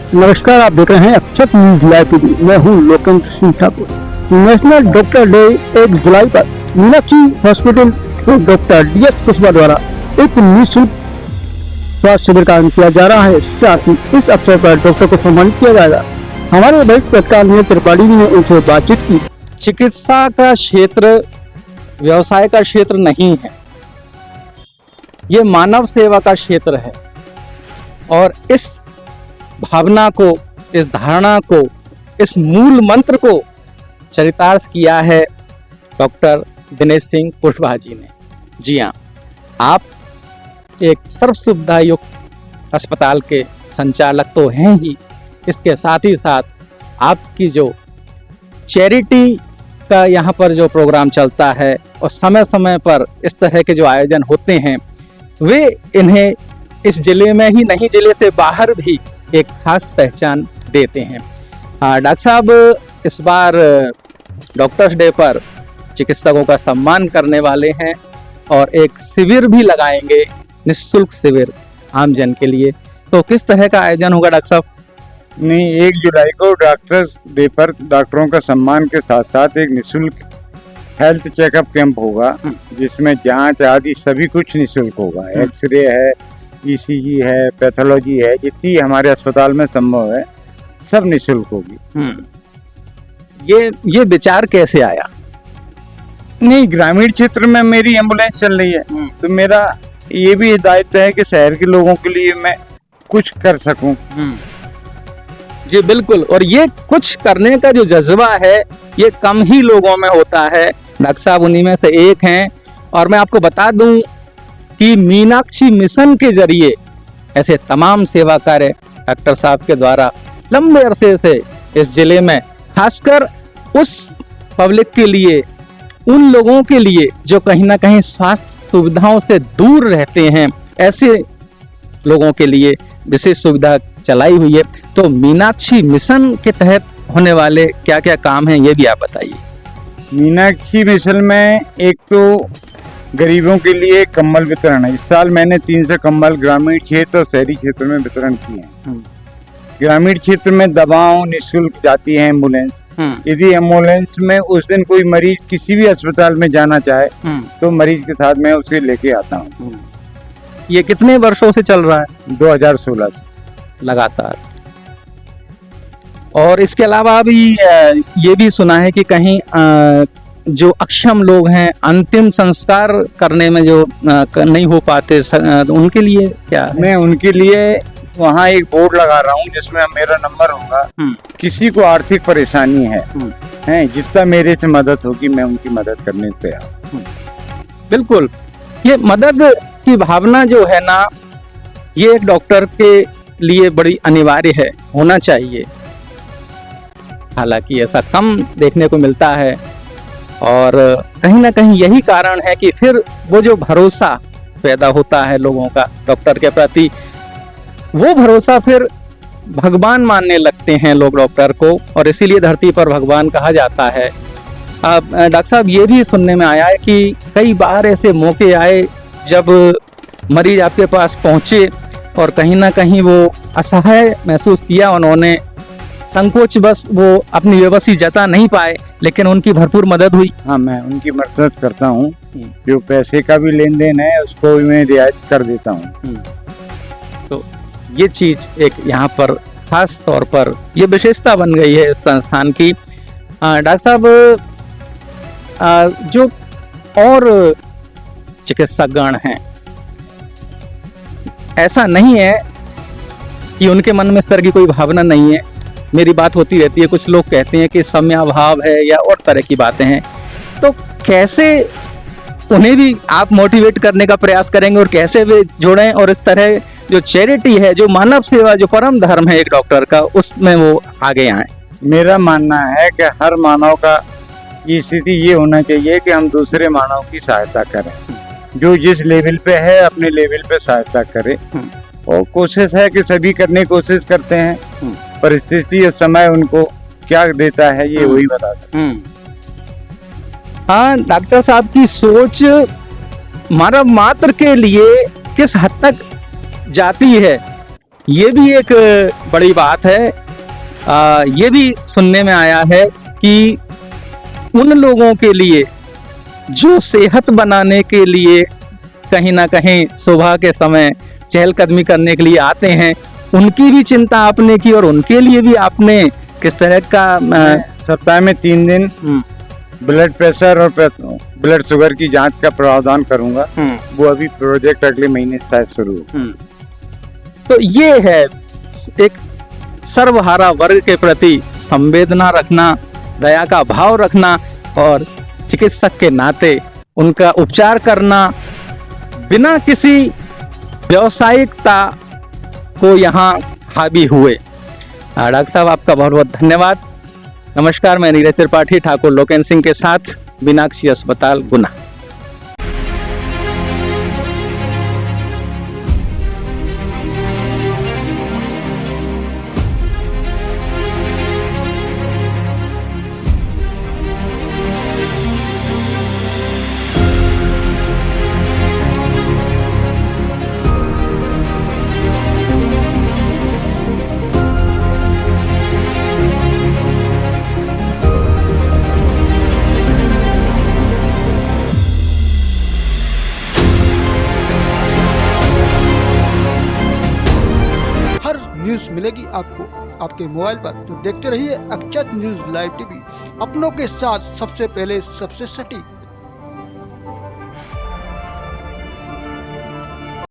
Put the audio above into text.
नमस्कार, आप देख रहे हैं अक्षत न्यूज लाइव टीवी। मैं हूं Lokendra Singh Thakur. National doctor day 1 जुलाई पर मीनाक्षी हॉस्पिटल को डॉक्टर DS कुशवाहा द्वारा एक निःशुल्क स्वास्थ्य शिविर का आयोजन किया जा रहा है। साथ ही इस अवसर पर डॉक्टर को सम्मानित किया जाएगा। हमारे वरिष्ठ पत्रकार त्रिपाठी जी ने उनसे बातचीत की। चिकित्सा का क्षेत्र व्यवसाय का क्षेत्र नहीं है, ये मानव सेवा का क्षेत्र है। और इस भावना को, इस धारणा को, इस मूल मंत्र को चरितार्थ किया है डॉक्टर दिनेश सिंह कुशवाहा जी ने। जी हाँ, आप एक सर्व सुविधा युक्त अस्पताल के संचालक तो हैं ही, इसके साथ ही साथ आपकी जो चैरिटी का यहाँ पर जो प्रोग्राम चलता है और समय समय पर इस तरह के जो आयोजन होते हैं, वे इन्हें इस जिले में ही नहीं, जिले से बाहर भी एक खास पहचान देते हैं। डॉक्टर साहब इस बार डॉक्टर्स डे पर चिकित्सकों का सम्मान करने वाले हैं और एक शिविर भी लगाएंगे, निःशुल्क शिविर आम जन के लिए। तो किस तरह का आयोजन होगा डॉक्टर साहब? नहीं, 1 जुलाई को डॉक्टर्स डे पर डॉक्टरों का सम्मान के साथ साथ एक निःशुल्क हेल्थ चेकअप कैंप होगा, जिसमें जांच आदि सभी कुछ निःशुल्क होगा। एक्सरे है, ECG है, पैथोलॉजी है, जितनी हमारे अस्पताल में संभव है सब निःशुल्क होगी। ये विचार कैसे आया? नहीं, ग्रामीण क्षेत्र में मेरी एम्बुलेंस चल रही है, तो मेरा ये भी दायित्व है कि शहर के लोगों के लिए मैं कुछ कर सकूं। जी बिल्कुल, और ये कुछ करने का जो जज्बा है ये कम ही लोगों में होता है। डॉक्टर साहब उन्हीं में से एक हैं। और मैं आपको बता दूं कि मीनाक्षी मिशन के जरिए ऐसे तमाम सेवा कार्य डॉक्टर साहब के द्वारा लंबे अरसे से इस जिले में, खासकर उस पब्लिक के लिए, उन लोगों के लिए जो कहीं ना कहीं स्वास्थ्य सुविधाओं से दूर रहते हैं, ऐसे लोगों के लिए विशेष सुविधा चलाई हुई है। तो मीनाक्षी मिशन के तहत होने वाले क्या क्या काम हैं, ये भी आप बताइए। मीनाक्षी मिशन में एक तो गरीबों के लिए कंबल वितरण है। इस साल मैंने 300 कंबल ग्रामीण क्षेत्र और शहरी क्षेत्र में वितरण किए हैं। ग्रामीण क्षेत्र में दवाओं निःशुल्क जाती है एम्बुलेंस। यदि एम्बुलेंस में उस दिन कोई मरीज किसी भी अस्पताल में जाना चाहे तो मरीज के साथ मैं उसे लेके आता हूँ। ये कितने वर्षों से चल रहा है? 2016 से लगातार। और इसके अलावा अभी ये भी सुना है कि कहीं जो अक्षम लोग हैं, अंतिम संस्कार करने में जो नहीं हो पाते, उनके लिए क्या है? मैं उनके लिए वहाँ एक बोर्ड लगा रहा हूँ जिसमें मेरा नंबर होगा। किसी को आर्थिक परेशानी है, जितना मेरे से मदद होगी मैं उनकी मदद करने को तैयार। बिल्कुल, ये मदद की भावना जो है ना, ये एक डॉक्टर के लिए बड़ी अनिवार्य है, होना चाहिए। हालांकि ऐसा कम देखने को मिलता है और कहीं ना कहीं यही कारण है कि फिर वो जो भरोसा पैदा होता है लोगों का डॉक्टर के प्रति, वो भरोसा फिर भगवान मानने लगते हैं लोग डॉक्टर को, और इसीलिए धरती पर भगवान कहा जाता है। अब डॉक्टर साहब ये भी सुनने में आया है कि कई बार ऐसे मौके आए जब मरीज आपके पास पहुंचे और कहीं ना कहीं वो असहाय महसूस किया, उन्होंने संकोच बस वो अपनी व्यवस्था जता नहीं पाए, लेकिन उनकी भरपूर मदद हुई। हाँ, मैं उनकी मदद करता हूँ। जो पैसे का भी लेन देन है उसको भी मैं रियायत कर देता हूँ। तो ये चीज एक यहाँ पर खास तौर पर ये विशेषता बन गई है इस संस्थान की। डॉक्टर साहब, जो और चिकित्सकगण हैं, ऐसा नहीं है कि उनके मन में इस तरह की कोई भावना नहीं है। मेरी बात होती रहती है, कुछ लोग कहते हैं कि समयाभाव है या और तरह की बातें हैं। तो कैसे उन्हें भी आप मोटिवेट करने का प्रयास करेंगे और कैसे वे जुड़ें और इस तरह जो चैरिटी है, जो मानव सेवा, जो परम धर्म है एक डॉक्टर का, उसमें वो आगे आए? मेरा मानना है कि हर मानव का ये स्थिति ये होना चाहिए कि हम दूसरे मानव की सहायता करें, जो जिस लेवल पे है अपने लेवल पे सहायता करे। और कोशिश है कि सभी करने की कोशिश करते हैं, परिस्थिति और समय उनको क्या देता है ये वही बता सकते। हाँ, डॉक्टर साहब की सोच मानव मात्र के लिए किस हद तक जाती है, ये भी एक बड़ी बात है। ये भी सुनने में आया है कि उन लोगों के लिए जो सेहत बनाने के लिए कहीं ना कहीं सुबह के समय चहलकदमी करने के लिए आते हैं, उनकी भी चिंता आपने की और उनके लिए भी आपने किस तरह का सप्ताह में 3 दिन ब्लड प्रेशर और ब्लड शुगर की जांच का प्रावधान करूंगा। वो अभी प्रोजेक्ट अगले महीने शायद शुरू हो। तो ये है एक सर्वहारा वर्ग के प्रति संवेदना रखना, दया का भाव रखना और चिकित्सक के नाते उनका उपचार करना बिना किसी व्यावसायिकता को यहाँ हावी हुए। डॉक्टर साहब, आपका बहुत बहुत धन्यवाद। नमस्कार, मैं नीरज त्रिपाठी, ठाकुर लोकेन सिंह के साथ, मीनाक्षी अस्पताल, गुना। न्यूज़ मिलेगी आपको आपके मोबाइल पर। तो देखते रहिए अक्षत न्यूज़ लाइव टीवी, अपनों के साथ सबसे पहले सबसे सटीक।